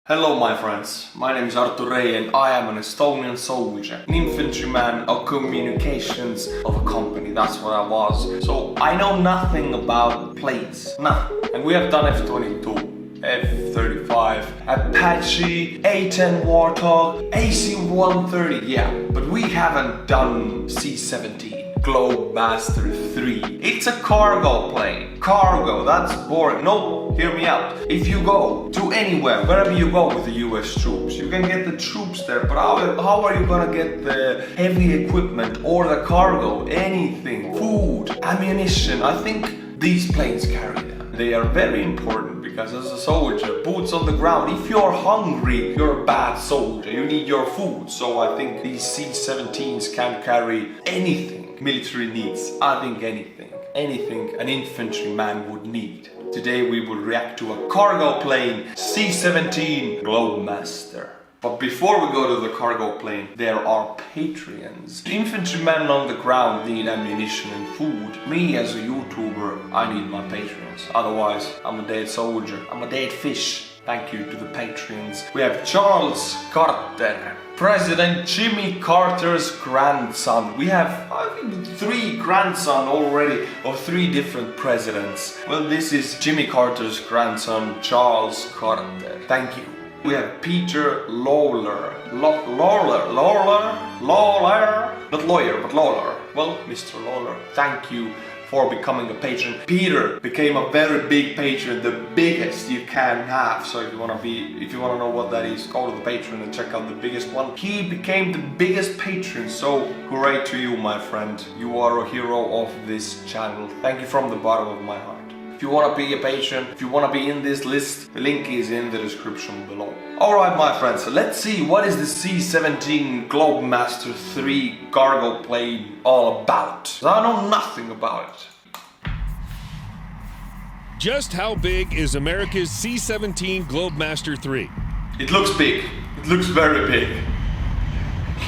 Hello my friends, my name is Artur and I am an Estonian soldier, an infantryman of communications of a company, that's what I was. So I know nothing about planes, nothing. And we have done F-22, F-35, Apache, A-10 Warthog, AC-130, yeah. But we haven't done C-17. Globemaster 3. It's a cargo plane. Cargo, that's boring. No, hear me out. If you go to anywhere, wherever you go with the US troops, you can get the troops there, but how are you gonna get the heavy equipment or the cargo? Anything. Food, ammunition. I think these planes carry them. They are very important because as a soldier, boots on the ground, if you're hungry, you're a bad soldier. You need your food. So I think these C-17s can carry anything military needs. I think anything an infantryman would need. Today we will react to a cargo plane, C-17 Globemaster. But before we go to the cargo plane, there are patrons. Infantrymen on the ground need ammunition and food. Me as a YouTuber, I need my patrons. Otherwise, I'm a dead soldier. I'm a dead fish. Thank you to the patrons. We have Charles Carter, President Jimmy Carter's grandson. We have, I think, 3 grandsons already of 3 different presidents. Well, this is Jimmy Carter's grandson, Charles Carter. Thank you. We have Peter Lawler. Lawler? Not lawyer, but Lawler. Well, Mr. Lawler, thank you for becoming a patron. Peter became a very big patron, the biggest you can have. So if you wanna know what that is, go to the Patreon and check out the biggest one. He became the biggest patron, so hooray to you, my friend. You are a hero of this channel. Thank you from the bottom of my heart. If you wanna be a patron, if you wanna be in this list, the link is in the description below. Alright my friends, so let's see what is the C-17 Globemaster 3 cargo plane all about. I know nothing about it. Just how big is America's C-17 Globemaster 3? It looks big. It looks very big.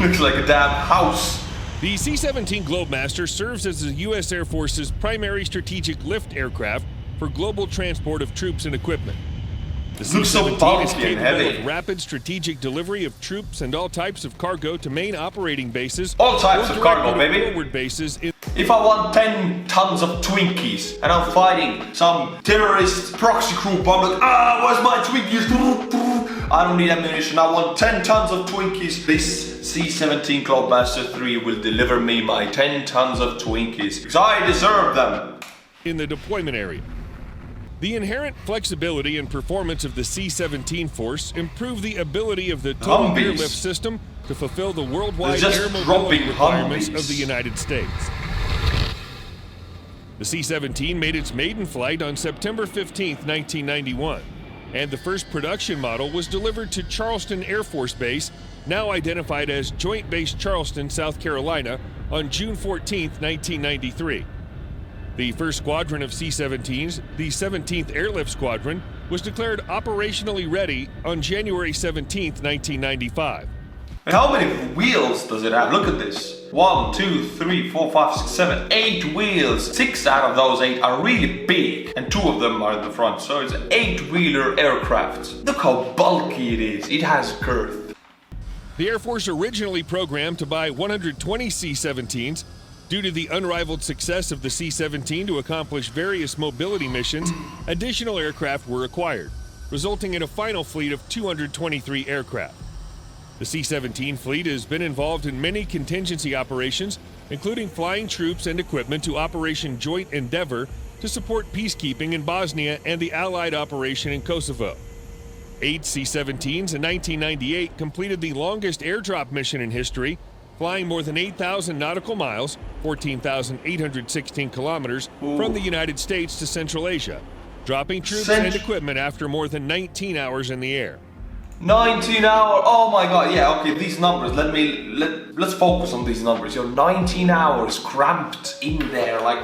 Looks like a damn house. The C-17 Globemaster serves as the U.S. Air Force's primary strategic lift aircraft for global transport of troops and equipment. The C-17 is capable of rapid strategic delivery of troops and all types of cargo to main operating bases. All types of cargo, baby. Forward bases. If I want 10 tons of Twinkies and I'm fighting some terrorist proxy group, I'm like, where's my Twinkies? I don't need ammunition, I want 10 tons of Twinkies. This C-17 Globemaster 3 will deliver me my 10 tons of Twinkies, because I deserve them. In the deployment area. The inherent flexibility and performance of the C-17 force improve the ability of the total airlift system to fulfill the worldwide air mobility requirements of the United States. The C-17 made its maiden flight on September 15, 1991, and the first production model was delivered to Charleston Air Force Base, now identified as Joint Base Charleston, South Carolina, on June 14, 1993. The first squadron of C-17s, the 17th Airlift Squadron, was declared operationally ready on January 17, 1995. And how many wheels does it have? Look at this. 1, 2, 3, 4, 5, 6, 7, 8 wheels. 6 out of those 8 are really big, and 2 of them are in the front, so it's an 8-wheeler aircraft. Look how bulky it is. It has girth. The Air Force originally programmed to buy 120 C-17s. Due to the unrivaled success of the C-17 to accomplish various mobility missions, additional aircraft were acquired, resulting in a final fleet of 223 aircraft. The C-17 fleet has been involved in many contingency operations, including flying troops and equipment to Operation Joint Endeavor to support peacekeeping in Bosnia and the Allied operation in Kosovo. 8 C-17s in 1998 completed the longest airdrop mission in history, flying more than 8,000 nautical miles, 14,816 kilometers, from the United States to Central Asia, dropping troops and equipment after more than 19 hours in the air. 19 hours? Oh my god, yeah, okay, these numbers, let let's focus on these numbers. You're 19 hours cramped in there, like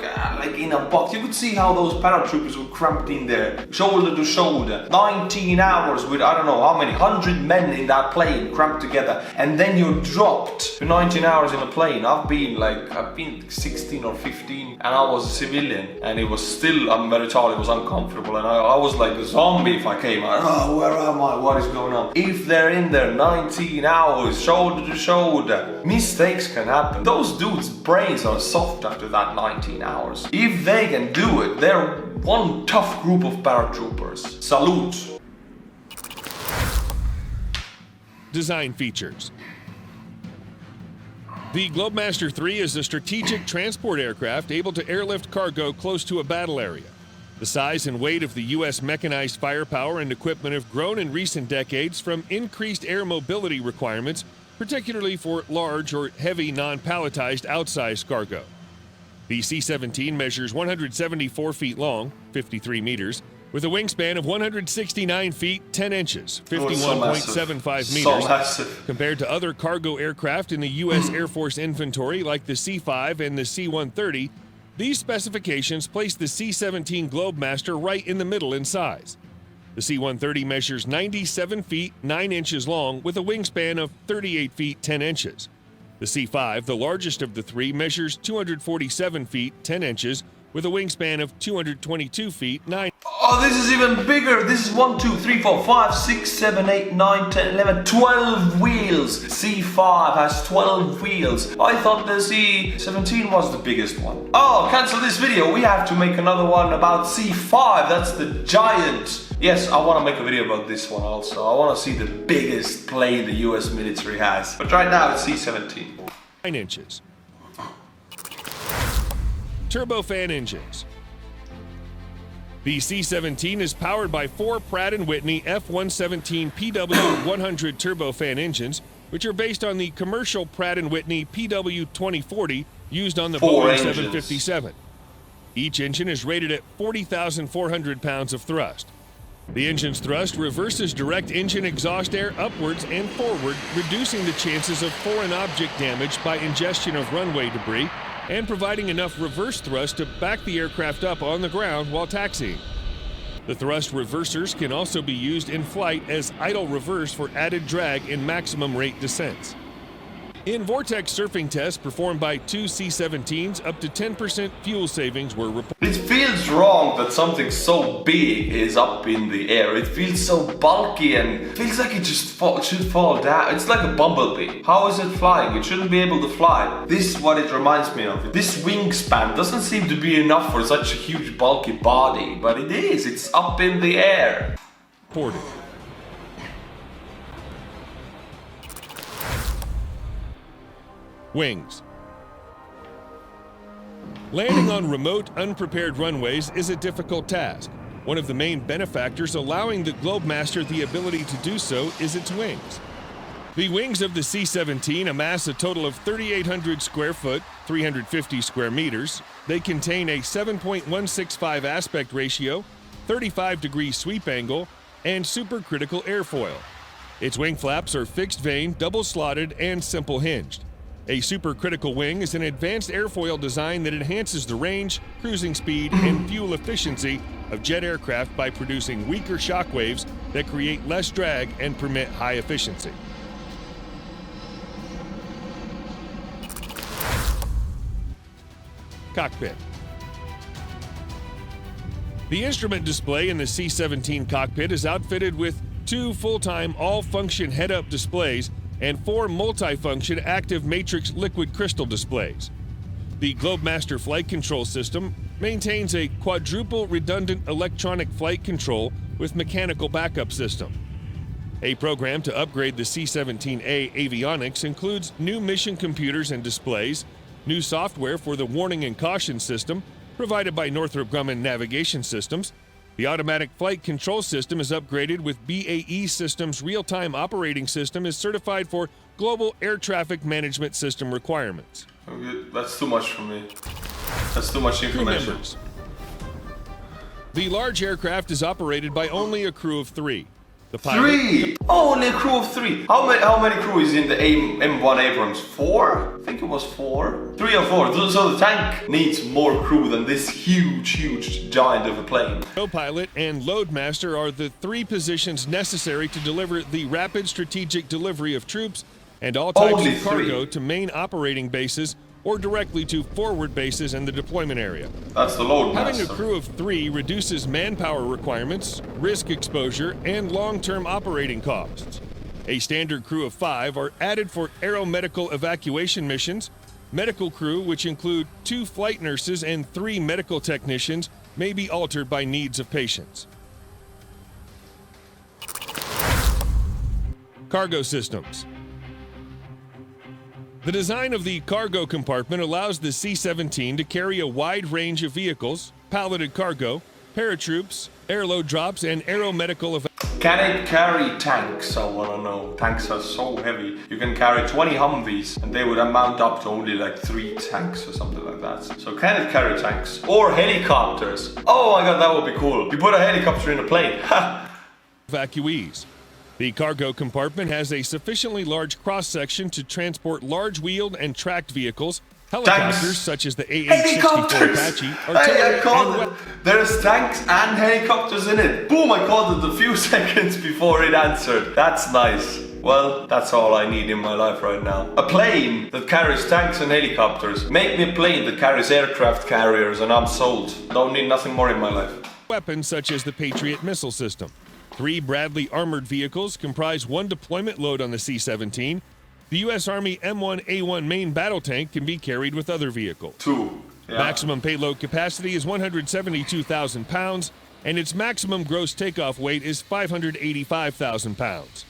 in a box. You could see how those paratroopers were cramped in there, shoulder to shoulder. 19 hours with, I don't know how many, 100 men in that plane cramped together. And then you're dropped for 19 hours in a plane. I've been 16 or 15 and I was a civilian. And it was still, I'm very tall, it was uncomfortable. And I was like a zombie if I came out. Oh, where am I? What is going on? If they're in there 19 hours, shoulder to shoulder, mistakes can happen. Those dudes' brains are soft after that 19 hours. If they can do it, they're one tough group of paratroopers. Salute. Design features. The Globemaster 3 is a strategic transport aircraft able to airlift cargo close to a battle area. The size and weight of the U.S. mechanized firepower and equipment have grown in recent decades from increased air mobility requirements, particularly for large or heavy non-palletized outsized cargo. The C-17 measures 174 feet long, 53 meters, with a wingspan of 169 feet, 10 inches, 51.75 meters, compared to other cargo aircraft in the U.S. Air Force inventory like the C-5 and the C-130. These specifications place the C-17 Globemaster right in the middle in size. The C-130 measures 97 feet, 9 inches long with a wingspan of 38 feet, 10 inches. The C-5, the largest of the three, measures 247 feet, 10 inches with a wingspan of 222 feet, 9. Oh, this is even bigger. This is 1, 2, 3, 4, 5, 6, 7, 8, 9, 10, 11, 12 wheels. C-5 has 12 wheels. I thought the C-17 was the biggest one. Oh, cancel this video. We have to make another one about C-5. That's the giant. Yes, I want to make a video about this one also. I want to see the biggest plane the US military has. But right now it's C-17. 9 inches. Turbofan engines. The C-17 is powered by 4 Pratt & Whitney F-117 PW-100 turbofan engines, which are based on the commercial Pratt & Whitney PW-2040 used on the Boeing 757. Each engine is rated at 40,400 pounds of thrust. The engine's thrust reverses direct engine exhaust air upwards and forward, reducing the chances of foreign object damage by ingestion of runway debris, and providing enough reverse thrust to back the aircraft up on the ground while taxiing. The thrust reversers can also be used in flight as idle reverse for added drag in maximum rate descents. In vortex surfing tests performed by 2 C-17s, up to 10% fuel savings were reported. It feels wrong that something so big is up in the air. It feels so bulky and feels like it just should fall down. It's like a bumblebee. How is it flying? It shouldn't be able to fly. This is what it reminds me of. This wingspan doesn't seem to be enough for such a huge bulky body, but it is. It's up in the air. Reported. Wings. Landing on remote, unprepared runways is a difficult task. One of the main benefactors allowing the Globemaster the ability to do so is its wings. The wings of the C-17 amass a total of 3,800 square foot, 350 square meters. They contain a 7.165 aspect ratio, 35-degree sweep angle, and supercritical airfoil. Its wing flaps are fixed vane, double-slotted, and simple hinged. A supercritical wing is an advanced airfoil design that enhances the range, cruising speed, and fuel efficiency of jet aircraft by producing weaker shock waves that create less drag and permit high efficiency. Cockpit. The instrument display in the C-17 cockpit is outfitted with 2 full-time all-function head-up displays and 4 multi-function active matrix liquid crystal displays. The Globemaster flight control system maintains a quadruple redundant electronic flight control with mechanical backup system. A program to upgrade the C-17A avionics includes new mission computers and displays, new software for the warning and caution system provided by Northrop Grumman Navigation Systems. The automatic flight control system is upgraded with BAE Systems real-time operating system is certified for global air traffic management system requirements. That's too much for me. That's too much information. The large aircraft is operated by only a crew of 3. The pilot, Three! Oh, only a crew of three. How many crew is in the M1 Abrams? Four? I think it was four. 3 or 4. So the tank needs more crew than this huge giant of a plane. co-pilot, and loadmaster are the 3 positions necessary to deliver the rapid strategic delivery of troops and all types Only of cargo 3. to main operating bases or directly to forward bases in the deployment area. That's the loadmaster. Having a crew of 3 reduces manpower requirements, risk exposure, and long-term operating costs. A standard crew of 5 are added for aeromedical evacuation missions. Medical crew, which include 2 flight nurses and 3 medical technicians, may be altered by needs of patients. Cargo systems. The design of the cargo compartment allows the C-17 to carry a wide range of vehicles, palleted cargo, paratroops, airload drops, and aeromedical evacuation. Can it carry tanks? I wanna know. Tanks are so heavy. You can carry 20 Humvees and they would amount up to only like 3 tanks or something like that. So can it carry tanks? Or helicopters? Oh my god, that would be cool. You put a helicopter in a plane. Evacuees. The cargo compartment has a sufficiently large cross-section to transport large-wheeled and tracked vehicles. Helicopters, Tanks. such as the AH-64 Apache, I called artillery, it. There's tanks and helicopters in it. Boom, I called it a few seconds before it answered. That's nice. Well, that's all I need in my life right now. A plane that carries tanks and helicopters. Make me a plane that carries aircraft carriers and I'm sold. Don't need nothing more in my life. weapons such as the Patriot missile system. 3 Bradley armored vehicles comprise 1 deployment load on the C-17. The U.S. Army M1A1 main battle tank can be carried with other vehicles. 2. Yeah. Maximum payload capacity is 172,000 pounds, and its maximum gross takeoff weight is 585,000 pounds.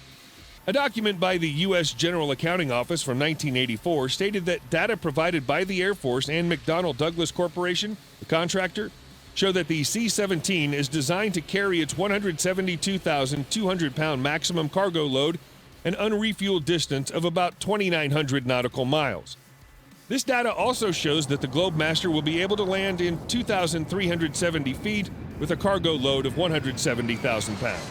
A document by the U.S. General Accounting Office from 1984 stated that data provided by the Air Force and McDonnell Douglas Corporation, the contractor, show that the C-17 is designed to carry its 172,200-pound maximum cargo load an unrefueled distance of about 2,900 nautical miles. This data also shows that the Globemaster will be able to land in 2,370 feet with a cargo load of 170,000 pounds.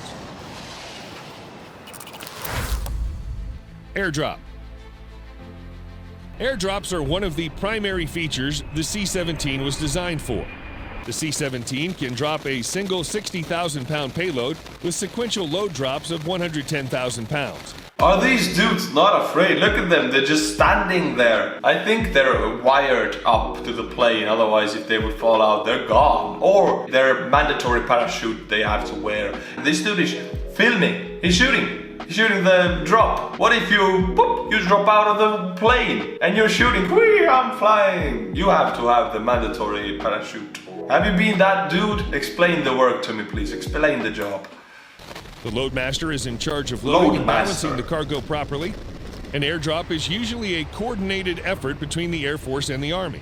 Airdrop. Airdrops are one of the primary features the C-17 was designed for. The C-17 can drop a single 60,000-pound payload with sequential load drops of 110,000 pounds. Are these dudes not afraid? Look at them, they're just standing there. I think they're wired up to the plane, otherwise if they would fall out, they're gone. Or their mandatory parachute they have to wear. This dude is filming, he's shooting. He's shooting the drop. What if you, boop, you drop out of the plane and you're shooting, whee, I'm flying. You have to have the mandatory parachute. Have you been that dude? Explain the work to me, please. Explain the job. The Loadmaster is in charge of loading and balancing the cargo properly. An airdrop is usually a coordinated effort between the Air Force and the Army.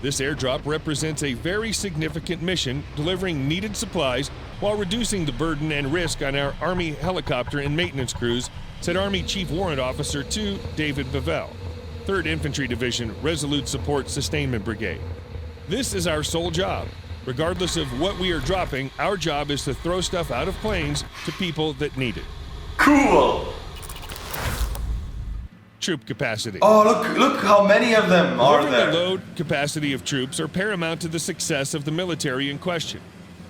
This airdrop represents a very significant mission, delivering needed supplies while reducing the burden and risk on our Army helicopter and maintenance crews, said Army Chief Warrant Officer 2 David Bevell, 3rd Infantry Division Resolute Support Sustainment Brigade. This is our sole job. Regardless of what we are dropping, our job is to throw stuff out of planes to people that need it. Cool! Troop capacity. Oh, look how many of them are there. The load capacity of troops are paramount to the success of the military in question.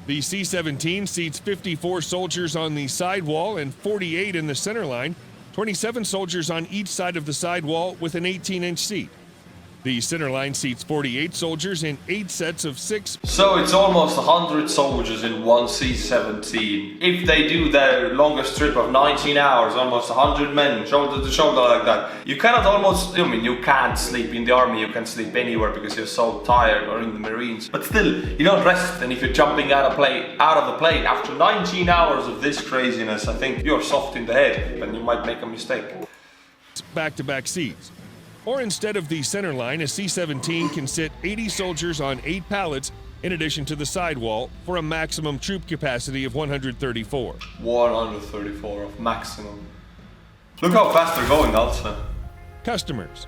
The C-17 seats 54 soldiers on the sidewall and 48 in the center line, 27 soldiers on each side of the sidewall with an 18-inch seat. The center line seats 48 soldiers in 8 sets of 6. So it's almost 100 soldiers in one C-17. If they do their longest trip of 19 hours, almost 100 men, shoulder to shoulder like that, you cannot almost, I mean, you can't sleep in the army, you can sleep anywhere because you're so tired, or in the Marines. But still, you don't rest, and if you're jumping out of the plane after 19 hours of this craziness, I think you're soft in the head, and you might make a mistake. Back-to-back seats. Or instead of the center line, a C-17 can sit 80 soldiers on 8 pallets in addition to the sidewall for a maximum troop capacity of 134. 134 of maximum. Look how fast they're going also. Customers.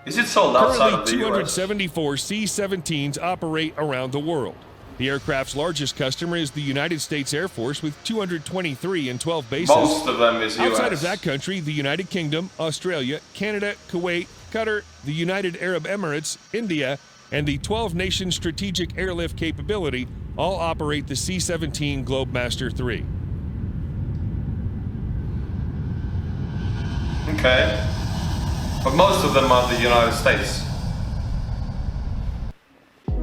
Is it sold outside Currently, of the US? 274 C-17s operate around the world. The aircraft's largest customer is the United States Air Force with 223 and 12 bases. Most of them is US. Outside of that country, the United Kingdom, Australia, Canada, Kuwait, Qatar, the United Arab Emirates, India, and the 12-nation strategic airlift capability all operate the C-17 Globemaster III. Okay. But most of them are the United States.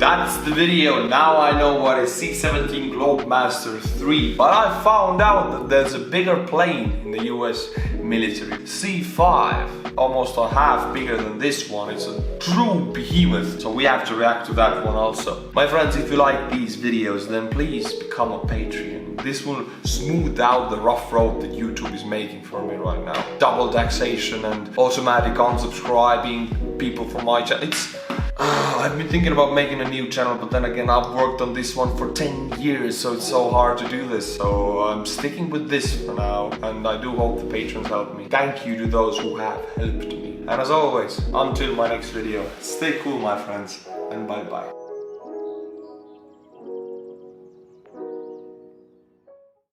That's the video. Now I know what is C-17 Globemaster 3. But I found out that there's a bigger plane in the US military. C-5, almost a half bigger than this one. It's a true behemoth. So we have to react to that one also. My friends, if you like these videos, then please become a Patreon. This will smooth out the rough road that YouTube is making for me right now. Double taxation and automatic unsubscribing people from my channel. I've been thinking about making a new channel, but then again, I've worked on this one for 10 years, so it's so hard to do this. So I'm sticking with this for now, and I do hope the patrons help me. Thank you to those who have helped me. And as always, until my next video, stay cool, my friends, and bye-bye.